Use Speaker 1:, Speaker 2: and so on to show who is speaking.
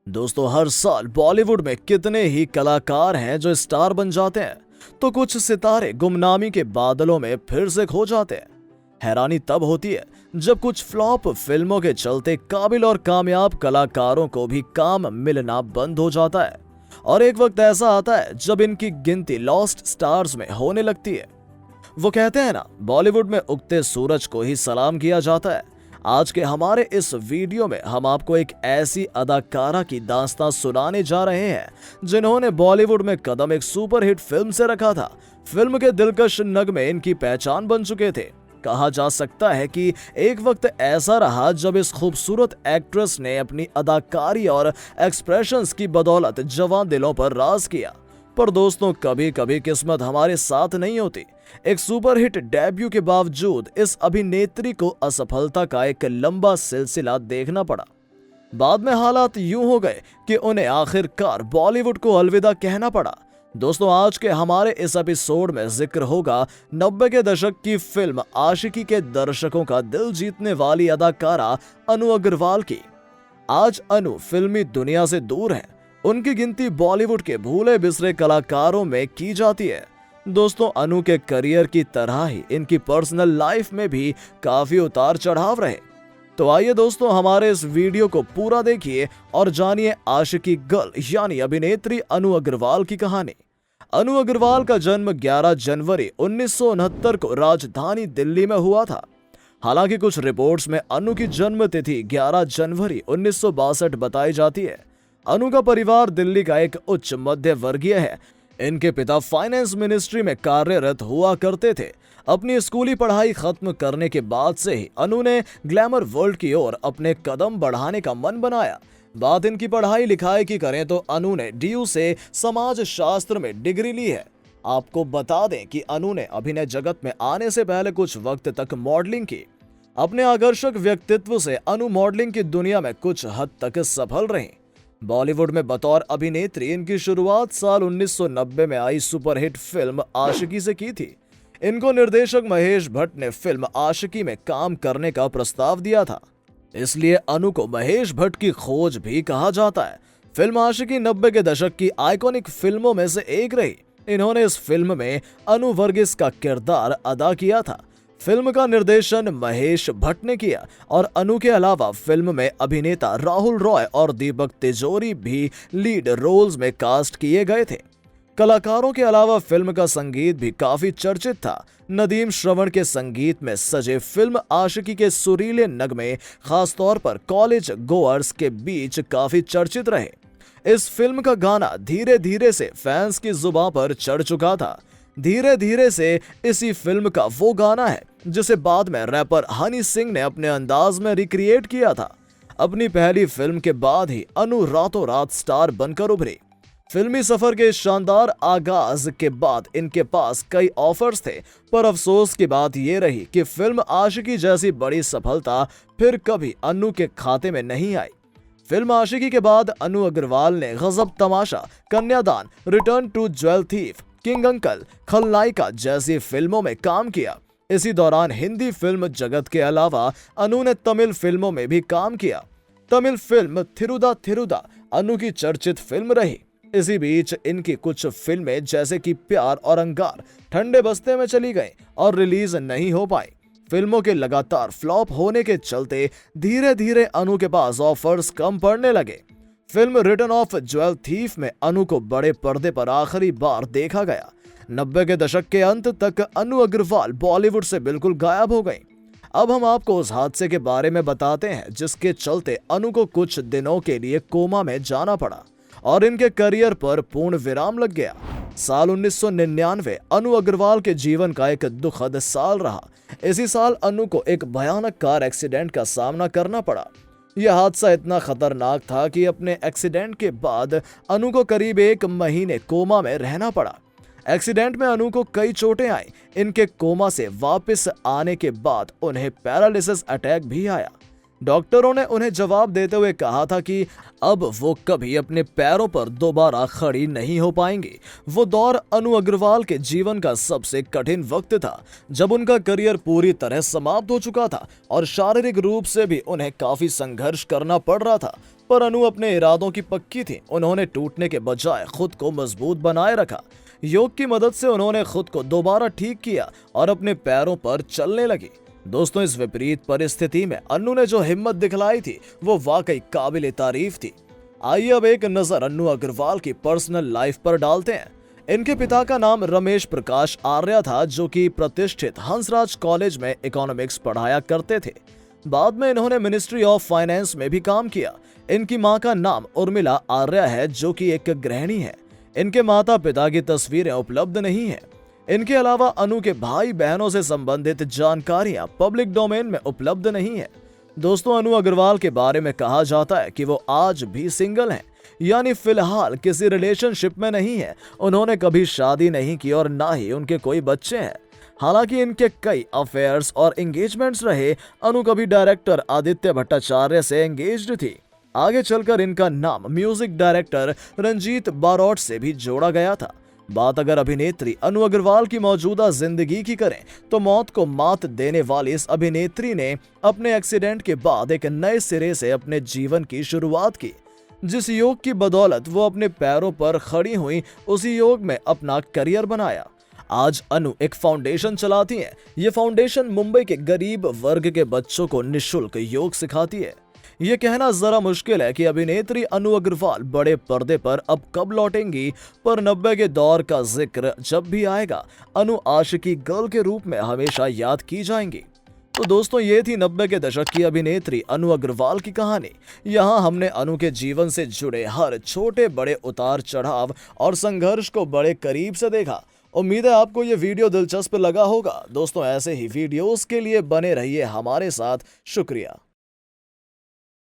Speaker 1: दोस्तों, हर साल बॉलीवुड में कितने ही कलाकार हैं जो स्टार बन जाते हैं, तो कुछ सितारे गुमनामी के बादलों में फिर से खो जाते हैं। हैरानी तब होती है जब कुछ फ्लॉप फिल्मों के चलते काबिल और कामयाब कलाकारों को भी काम मिलना बंद हो जाता है और एक वक्त ऐसा आता है जब इनकी गिनती लॉस्ट स्टार्स में होने लगती है। वो कहते हैं ना, बॉलीवुड में उगते सूरज को ही सलाम किया जाता है। आज के हमारे इस वीडियो में हम आपको एक ऐसी अदाकारा की दास्तां सुनाने जा रहे हैं जिन्होंने बॉलीवुड में कदम एक सुपरहिट फिल्म से रखा था। फिल्म के दिलकश नगमे इनकी पहचान बन चुके थे। कहा जा सकता है कि एक वक्त ऐसा रहा जब इस खूबसूरत एक्ट्रेस ने अपनी अदाकारी और एक्सप्रेशंस की बदौलत जवान दिलों पर राज किया। पर दोस्तों, कभी कभी किस्मत हमारे साथ नहीं होती। एक सुपरहिट डेब्यू के बावजूद इस अभिनेत्री को असफलता का एक लंबा सिलसिला देखना पड़ा। बाद में हालात यूं हो गए कि उन्हें आखिरकार बॉलीवुड को अलविदा कहना पड़ा। दोस्तों, आज के हमारे इस एपिसोड में जिक्र होगा 90 के दशक की फिल्म आशिकी के दर्शकों का दिल जीतने वाली अदाकारा अनु अग्रवाल की। आज अनु फिल्मी दुनिया से दूर है। उनकी गिनती बॉलीवुड के भूले बिसरे कलाकारों में की जाती है। दोस्तों, अनु के करियर की तरह ही इनकी पर्सनल लाइफ में भी काफी उतार चढ़ाव रहे। तो आइए दोस्तों, हमारे इस वीडियो को पूरा देखिए और जानिए आशिकी गर्ल यानी अभिनेत्री अनु अग्रवाल की कहानी। अनु अग्रवाल का जन्म 11 जनवरी 1969 को राजधानी दिल्ली में हुआ था। हालांकि कुछ रिपोर्ट्स में अनु की जन्म तिथि 11 जनवरी 1962 बताई जाती है। अनु का परिवार दिल्ली का एक उच्च मध्य वर्गीय है। इनके पिता फाइनेंस मिनिस्ट्री में कार्यरत हुआ करते थे। अपनी स्कूली पढ़ाई खत्म करने के बाद से ही अनु ने ग्लैमर वर्ल्ड की ओर अपने कदम बढ़ाने का मन बनाया। बात इनकी पढ़ाई लिखाई की करें तो अनु ने DU से समाज शास्त्र में डिग्री ली है। आपको बता दें कि अनु ने अभिनय जगत में आने से पहले कुछ वक्त तक मॉडलिंग की। अपने आकर्षक व्यक्तित्व से अनु मॉडलिंग की दुनिया में कुछ हद तक सफल रही। बॉलीवुड में बतौर अभिनेत्री इनकी शुरुआत साल 1990 में आई सुपरहिट फिल्म आशिकी से की थी। इनको निर्देशक महेश भट्ट ने फिल्म आशिकी में काम करने का प्रस्ताव दिया था, इसलिए अनु को महेश भट्ट की खोज भी कहा जाता है। फिल्म आशिकी 90 के दशक की आइकॉनिक फिल्मों में से एक रही। इन्होंने इस फिल्म में अनु वर्गीस का किरदार अदा किया था। फिल्म का निर्देशन महेश भट्ट ने किया और अनु के अलावा फिल्म में अभिनेता राहुल रॉय और दीपक तिजोरी भी लीड रोल्स में कास्ट किए गए थे। कलाकारों के अलावा फिल्म का संगीत भी काफी चर्चित था। नदीम श्रवण के संगीत में सजे फिल्म आशिकी के सुरीले नगमे खासतौर पर कॉलेज गोअर्स के बीच काफी चर्चित रहे। इस फिल्म का गाना धीरे धीरे से फैंस की जुबान पर चढ़ चुका था। धीरे धीरे से इसी फिल्म का वो गाना है जिसे बाद में रैपर हनी सिंह ने अपने अंदाज में रिक्रिएट किया था। अपनी पहली फिल्म के बाद ही अनु रातों रात स्टार बनकर उभरी। फिल्मी सफर के शानदार आगाज के बाद इनके पास कई ऑफर्स थे, पर अफसोस की बात यह रही कि फिल्म आशिकी जैसी बड़ी सफलता फिर कभी अनु के खाते में नहीं आई। फिल्म आशिकी के बाद अनु अग्रवाल ने Gajab Tamasha, Kanyadaan, return to jewel thief, king uncle, Khalnayika जैसी फिल्मों में काम किया। इसी दौरान हिंदी फिल्म जगत के अलावा अनु ने तमिल फिल्मों में भी काम किया। तमिल फिल्म थिरुदा थिरुदा अनु की चर्चित फिल्म रही। इसी बीच इनकी कुछ फिल्में जैसे कि प्यार और अंगार ठंडे बस्ते में चली गईं और रिलीज नहीं हो पाई। फिल्मों के लगातार फ्लॉप होने के चलते धीरे धीरे अनु के पास ऑफर्स कम पड़ने लगे। Film written of jewel thief में अनु को बड़े पर्दे पर आखिरी बार देखा गया। 90 के दशक के अंत तक अनु अग्रवाल बॉलीवुड से बिल्कुल गायब हो गई। अब हम आपको उस हादसे के बारे में बताते हैं जिसके चलते अनु को कुछ दिनों के लिए कोमा में जाना पड़ा और इनके करियर पर पूर्ण विराम लग गया। साल 1999 अनु अग्रवाल के जीवन का एक दुखद साल रहा। इसी साल अनु को एक भयानक कार एक्सीडेंट का सामना करना पड़ा। यह हादसा इतना खतरनाक था कि अपने एक्सीडेंट के बाद अनु को करीब 1 महीने कोमा में रहना पड़ा। एक्सीडेंट में अनु को कई चोटें आई। इनके कोमा से वापस आने के बाद उन्हें पैरालिसिस अटैक भी आया। डॉक्टरों ने उन्हें जवाब देते हुए कहा था कि अब वो कभी अपने पैरों पर दोबारा खड़ी नहीं हो पाएंगी। वो दौर अनु अग्रवाल के जीवन का सबसे कठिन वक्त था, जब उनका करियर पूरी तरह समाप्त हो चुका था और शारीरिक रूप से भी उन्हें काफी संघर्ष करना पड़ रहा था। पर अनु अपने इरादों की पक्की थी। उन्होंने टूटने के बजाय खुद को मजबूत बनाए रखा। योग की मदद से उन्होंने खुद को दोबारा ठीक किया और अपने पैरों पर चलने लगी। दोस्तों, इस विपरीत परिस्थिति में अन्नू ने जो हिम्मत दिखलाई थी वो वाकई काबिले तारीफ थी। आइए अब एक नजर अन्नू अग्रवाल की पर्सनल लाइफ पर डालते हैं। इनके पिता का नाम रमेश प्रकाश आर्या था, जो कि प्रतिष्ठित हंसराज कॉलेज में इकोनॉमिक्स पढ़ाया करते थे। बाद में इन्होंने मिनिस्ट्री ऑफ फाइनेंस में भी काम किया। इनकी मां का नाम उर्मिला आर्या है, जो कि एक गृहिणी है। इनके माता पिता की तस्वीरें उपलब्ध नहीं है। इनके अलावा अनु के भाई बहनों से संबंधित जानकारियां पब्लिक डोमेन में उपलब्ध नहीं है। दोस्तों, अनु अग्रवाल के बारे में कहा जाता है कि वो आज भी सिंगल हैं, यानी फिलहाल किसी रिलेशनशिप में नहीं है। उन्होंने कभी शादी नहीं की और ना ही उनके कोई बच्चे हैं। हालांकि इनके कई अफेयर्स और एंगेजमेंट्स रहे। अनु कभी डायरेक्टर आदित्य भट्टाचार्य से एंगेज्ड थी। आगे चलकर इनका नाम म्यूजिक डायरेक्टर रंजीत बारोट से भी जोड़ा गया था। बात अगर अभिनेत्री अनु अग्रवाल की मौजूदा जिंदगी की करें तो मौत को मात देने वाली इस अभिनेत्री ने अपने एक्सीडेंट के बाद एक नए सिरे से अपने जीवन की शुरुआत की। जिस योग की बदौलत वो अपने पैरों पर खड़ी हुई, उसी योग में अपना करियर बनाया। आज अनु एक फाउंडेशन चलाती हैं। ये फाउंडेशन मुंबई के गरीब वर्ग के बच्चों को निःशुल्क योग सिखाती है। ये कहना जरा मुश्किल है कि अभिनेत्री अनु अग्रवाल बड़े पर्दे पर अब कब लौटेंगी, पर 90 के दौर का जिक्र जब भी आएगा, अनु आशिकी गर्ल के रूप में हमेशा याद की जाएंगी। तो दोस्तों, ये थी 90 के दशक की अभिनेत्री अनु अग्रवाल की कहानी। यहाँ हमने अनु के जीवन से जुड़े हर छोटे बड़े उतार चढ़ाव और संघर्ष को बड़े करीब से देखा। उम्मीद है आपको ये वीडियो दिलचस्प लगा होगा। दोस्तों, ऐसे ही वीडियोस के लिए बने रहिए हमारे साथ। शुक्रिया।